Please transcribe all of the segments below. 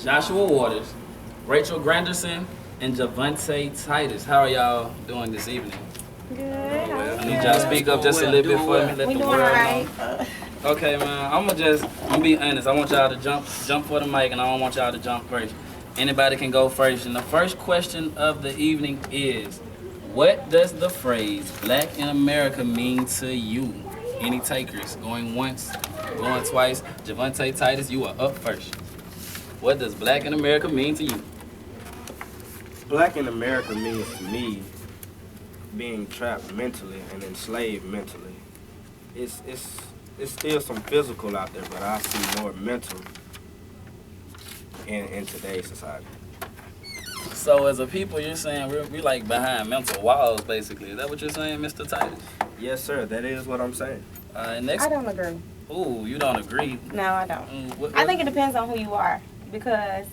Joshua Waters, Rachel Granderson, and Javante Titus. How are y'all doing this evening? Good. I need y'all to speak up just a little bit for me. Let the world know. Okay, man. I'm be honest. I want y'all to jump for the mic, and I don't want y'all to jump first. Anybody can go first. And the first question of the evening is, what does the phrase "Black in America" mean to you? Any takers? Going once, going twice. Javante Titus, you are up first. What does Black in America mean to you? Black in America means to me being trapped mentally and enslaved mentally. It's still some physical out there, but I see more mental in today's society. So as a people, you're saying we're like behind mental walls, basically. Is that what you're saying, Mr. Titus? Yes, sir. That is what I'm saying. Next. I don't agree. Ooh, you don't agree? No, I don't. What? I think it depends on who you are. Because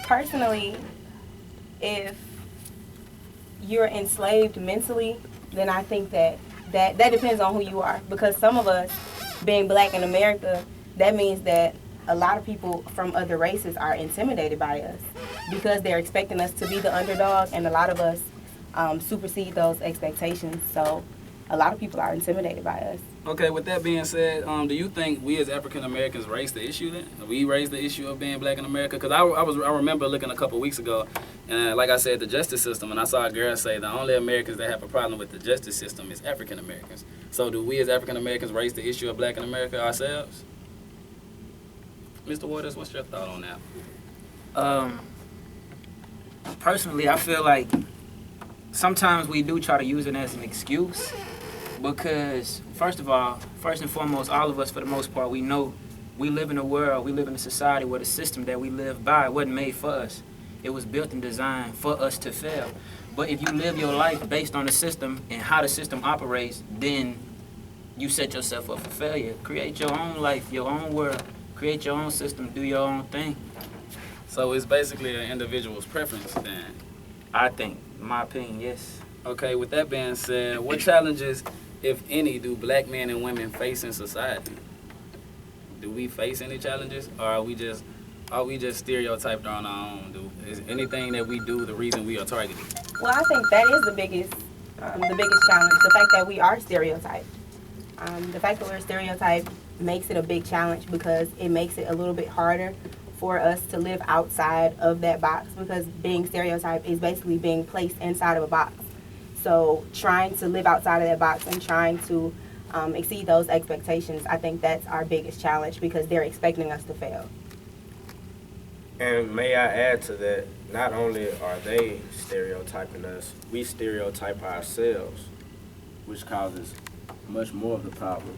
personally, if you're enslaved mentally, then I think that depends on who you are. Because some of us, being black in America, that means that a lot of people from other races are intimidated by us because they're expecting us to be the underdog, and a lot of us supersede those expectations. So a lot of people are intimidated by us. Okay, with that being said, do you think we as African Americans raised the issue then? We raised the issue of being black in America? Because I remember looking a couple weeks ago, and like I said, the justice system, and I saw a girl say the only Americans that have a problem with the justice system is African Americans. So do we as African Americans raise the issue of black in America ourselves? Mr. Waters, what's your thought on that? Personally, I feel like sometimes we do try to use it as an excuse because, first and foremost, all of us, for the most part, we know we live in a world, we live in a society where the system that we live by wasn't made for us. It was built and designed for us to fail. But if you live your life based on the system and how the system operates, then you set yourself up for failure. Create your own life, your own world. Create your own system, do your own thing. So it's basically an individual's preference then? I think, in my opinion, yes. Okay, with that being said, what challenges, if any, do black men and women face in society? Do we face any challenges, or are we just stereotyped on our own? Is anything that we do the reason we are targeted? Well, I think that is the biggest challenge, the fact that we are stereotyped. The fact that we're stereotyped makes it a big challenge because it makes it a little bit harder for us to live outside of that box, because being stereotyped is basically being placed inside of a box. So trying to live outside of that box and trying to exceed those expectations, I think that's our biggest challenge because they're expecting us to fail. And may I add to that, not only are they stereotyping us, we stereotype ourselves, which causes much more of the problem.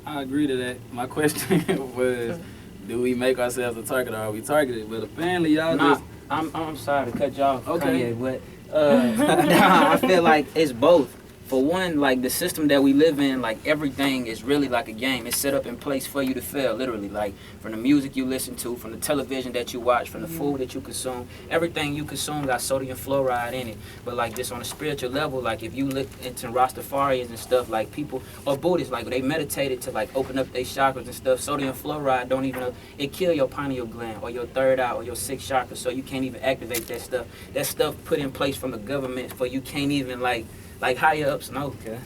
I agree to that. My question was, do we make ourselves a target or are we targeted? But apparently y'all just... I'm sorry to cut you off, okay. Kanye, but I feel like it's both. For one, like the system that we live in, like everything is really like a game. It's set up in place for you to fail, literally. Like from the music you listen to, from the television that you watch, from the food that you consume. Everything you consume got sodium fluoride in it. But like just on a spiritual level, like if you look into Rastafarians and stuff, like people, or Buddhists, like they meditated to like open up their chakras and stuff. Sodium fluoride don't even, it kill your pineal gland or your third eye or your sixth chakra, so you can't even activate that stuff. That stuff put in place from the government for you can't even like higher ups know, okay?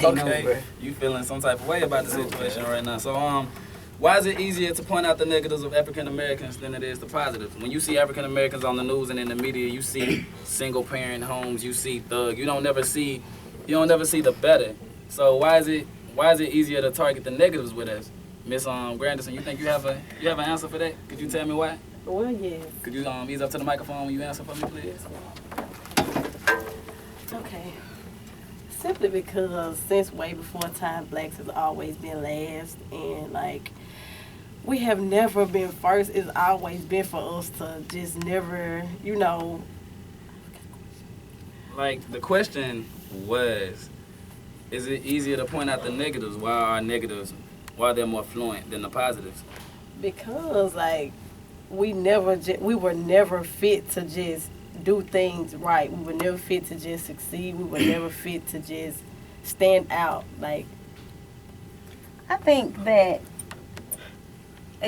Okay, you feeling some type of way about the situation right now. So, why is it easier to point out the negatives of African Americans than it is the positives? When you see African Americans on the news and in the media, you see single parent homes, you see thug. You don't never see the better. So why is it easier to target the negatives with us, Miss Granderson? You think you have an answer for that? Could you tell me why? Well, yes. Could you ease up to the microphone when you answer for me, please? Okay. Simply because since way before time, blacks has always been last, and like we have never been first. It's always been for us to just never, Like the question was, is it easier to point out the negatives? Why are negatives? Why they're more fluent than the positives? Because like we were never fit to just do things right. We were never fit to just succeed. We were never fit to just stand out. Like, I think that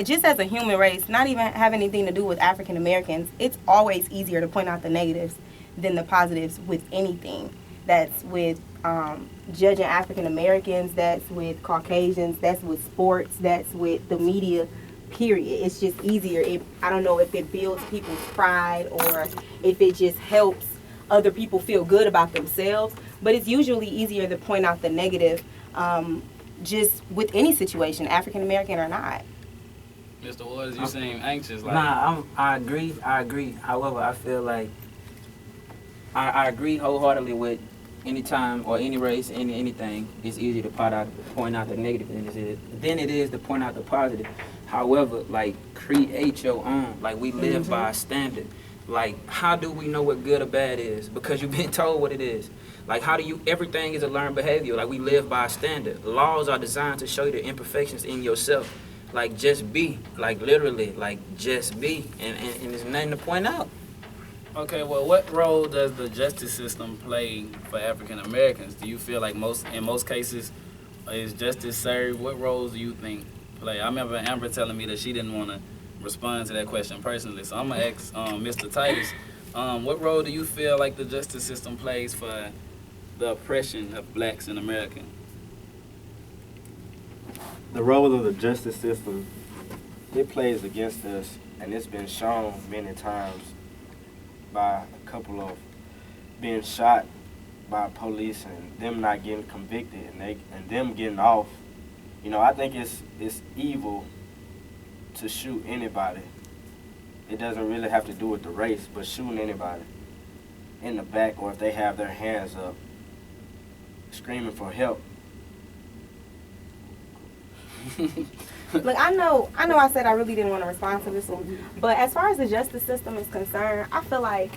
just as a human race, not even have anything to do with African Americans, it's always easier to point out the negatives than the positives with anything. That's with judging African Americans, that's with Caucasians, that's with sports, that's with the media, period. It's just easier. I don't know if it builds people's pride or if it just helps other people feel good about themselves, but it's usually easier to point out the negative just with any situation, African American or not. Mr. Waters, you seem anxious. Like, I agree. However, I feel like I agree wholeheartedly with any time or any race, anything. It's easier to point out the negative than it is to point out the positive. However, like, create your own. Like, we live by a standard. Like, how do we know what good or bad is? Because you've been told what it is. Like, everything is a learned behavior. Like, we live by a standard. Laws are designed to show you the imperfections in yourself. Like, just be. Like, literally, like, just be. And there's nothing to point out. okay, well, what role does the justice system play for African Americans? Do you feel like in most cases is justice served? What roles do you think play? I remember Amber telling me that she didn't want to respond to that question personally, so I'm gonna ask Mr. Titus, what role do you feel like the justice system plays for the oppression of blacks in America? The role of the justice system, it plays against us, and it's been shown many times by a couple of being shot by police and them not getting convicted and them getting off. You know, I think it's evil to shoot anybody. It doesn't really have to do with the race, but shooting anybody in the back, or if they have their hands up screaming for help. Look, I know I said I really didn't want to respond to this one, but as far as the justice system is concerned, I feel like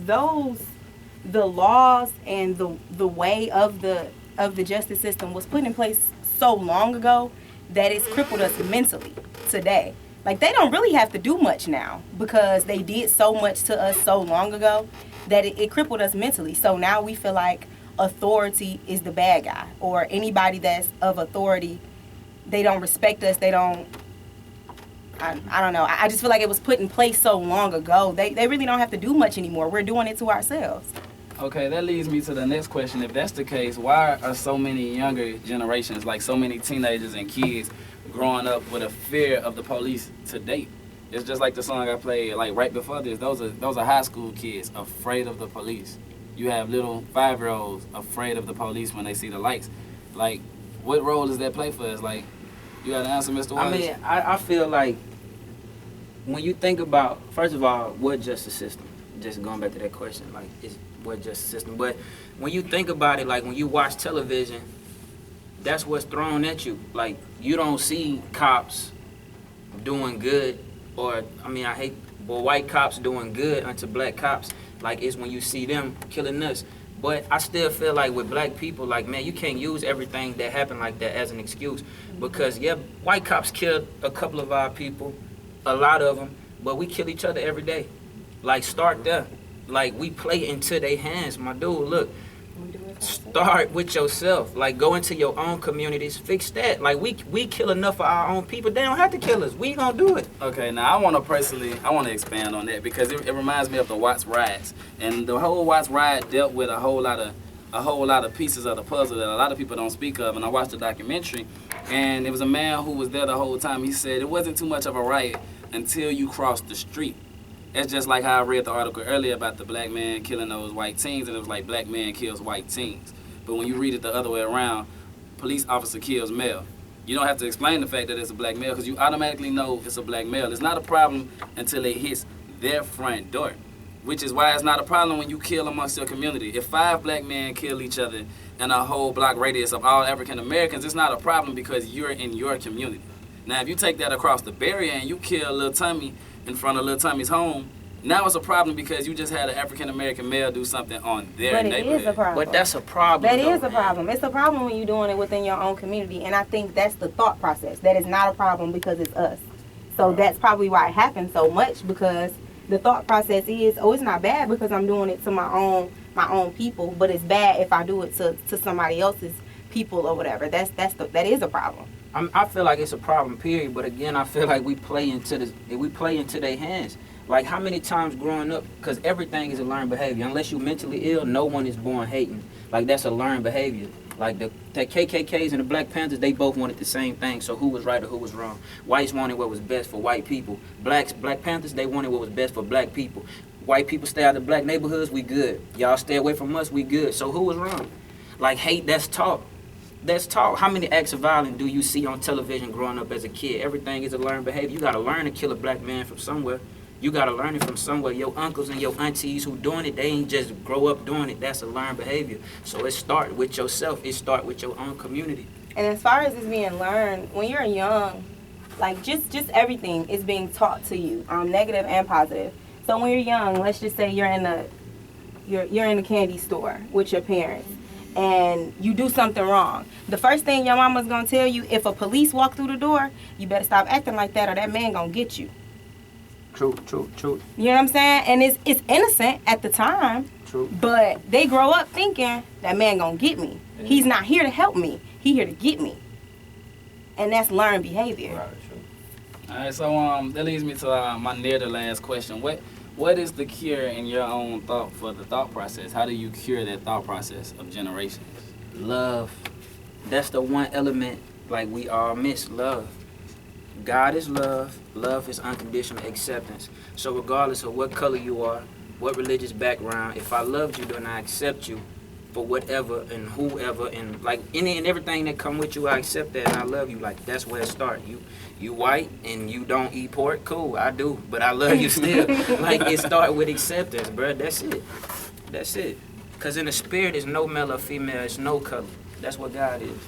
the laws and the way of the justice system was put in place so long ago that it's crippled us mentally today. Like, they don't really have to do much now because they did so much to us so long ago that it crippled us mentally. So now we feel like authority is the bad guy, or anybody that's of authority, they don't respect us. They don't, I don't know. I just feel like it was put in place so long ago. They really don't have to do much anymore. We're doing it to ourselves. Okay, that leads me to the next question. If that's the case, why are so many younger generations, like so many teenagers and kids, growing up with a fear of the police to date? It's just like the song I played, like right before this. Those are high school kids afraid of the police. You have little 5-year-olds afraid of the police when they see the lights. Like, what role does that play for us? Like, you got to answer, Mr. Waters. I mean, I feel like when you think about, first of all, what justice system? Just going back to that question, like, what justice system? But when you think about it, like, when you watch television, that's what's thrown at you. Like, you don't see cops doing good, or, I mean, white cops doing good unto black cops. Like, it's when you see them killing us. But I still feel like with black people, like, man, you can't use everything that happened like that as an excuse. Because, yeah, white cops killed a couple of our people, a lot of them, but we kill each other every day. Like, start there. Like, we play into their hands. My dude, look, start with yourself. Like, go into your own communities, fix that. Like, we kill enough of our own people. They don't have to kill us. We gonna do it. Okay, now I want to expand on that because it reminds me of the Watts riots, and the whole Watts riot dealt with a whole lot of pieces of the puzzle that a lot of people don't speak of. And I watched the documentary, and it was a man who was there the whole time. He said it wasn't too much of a riot until you crossed the street. It's just like how I read the article earlier about the black man killing those white teens, and it was like black man kills white teens. But when you read it the other way around, police officer kills male. You don't have to explain the fact that it's a black male because you automatically know it's a black male. It's not a problem until it hits their front door, which is why it's not a problem when you kill amongst your community. If 5 black men kill each other in a whole block radius of all African Americans, it's not a problem because you're in your community. Now, if you take that across the barrier and you kill Lil Tommy in front of Lil Tommy's home, now it's a problem because you just had an African American male do something on their neighborhood. But it is a problem. But that's a problem. That is a problem. It's a problem when you're doing it within your own community, and I think that's the thought process. That is not a problem because it's us. So that's probably why it happens so much, because the thought process is, oh, it's not bad because I'm doing it to my own people, but it's bad if I do it to somebody else's people or whatever. That is a problem. I feel like it's a problem, period. But again, I feel like we play into their hands. Like how many times growing up, because everything is a learned behavior. Unless you're mentally ill, no one is born hating. Like that's a learned behavior. Like the KKKs and the Black Panthers, they both wanted the same thing. So who was right or who was wrong? Whites wanted what was best for white people. Black Panthers, they wanted what was best for black people. White people stay out of black neighborhoods, we good. Y'all stay away from us, we good. So who was wrong? Like hate, that's taught. That's taught. How many acts of violence do you see on television growing up as a kid? Everything is a learned behavior. You got to learn to kill a black man from somewhere. You got to learn it from somewhere. Your uncles and your aunties who doing it, they ain't just grow up doing it. That's a learned behavior. So it start with yourself. It start with your own community. And as far as it's being learned, when you're young, like just everything is being taught to you, negative and positive. So when you're young, let's just say you're in the candy store with your parents, and you do something wrong. The first thing your mama's gonna tell you, if a police walk through the door, you better stop acting like that or that man gonna get you. True. You know what I'm saying? And it's innocent at the time. True. But they grow up thinking that man gonna get me. Yeah. He's not here to help me. He here to get me. And that's learned behavior. Right, true. All right, so that leads me to my near the last question. What is the cure in your own thought for the thought process? How do you cure that thought process of generations? Love. That's the one element like we all miss, love. God is love. Love is unconditional acceptance. So regardless of what color you are, what religious background, if I loved you, then I accept you for whatever and whoever and like any and everything that come with you, I accept that and I love you. Like that's where it starts. You white and you don't eat pork, cool, I do, but I love you still. Like it start with acceptance, bro. That's it. Cause in the spirit, there's no male or female. It's no color. That's what God is.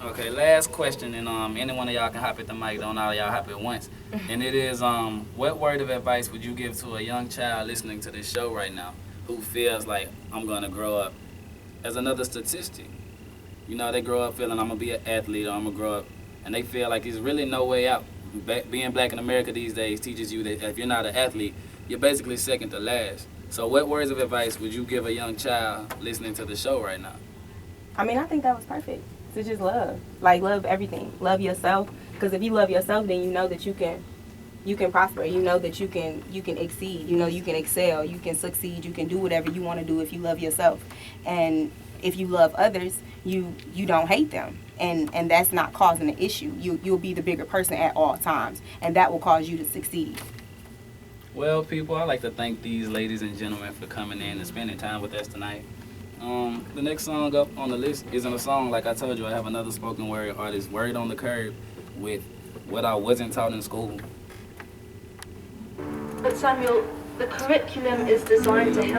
Okay, last question, and any one of y'all can hop at the mic. Don't all y'all hop at once. And it is, what word of advice would you give to a young child listening to this show right now who feels like I'm gonna grow up as another statistic? You know, they grow up feeling I'm gonna be an athlete or I'm gonna grow up, and they feel like there's really no way out. Being black in America these days teaches you that if you're not an athlete, you're basically second to last. So what words of advice would you give a young child listening to the show right now? I mean, I think that was perfect. To just love. Like, love everything. Love yourself. Because if you love yourself, then you know that you can prosper. You know that you can exceed. You know you can excel. You can succeed. You can do whatever you want to do if you love yourself. And if you love others, you don't hate them. And that's not causing an issue. You'll be the bigger person at all times. And that will cause you to succeed. Well, people, I'd like to thank these ladies and gentlemen for coming in and spending time with us tonight. The next song up on the list isn't a song. Like I told you, I have another spoken word artist, Word on the Curb, with what I wasn't taught in school. But Samuel, the curriculum is designed to help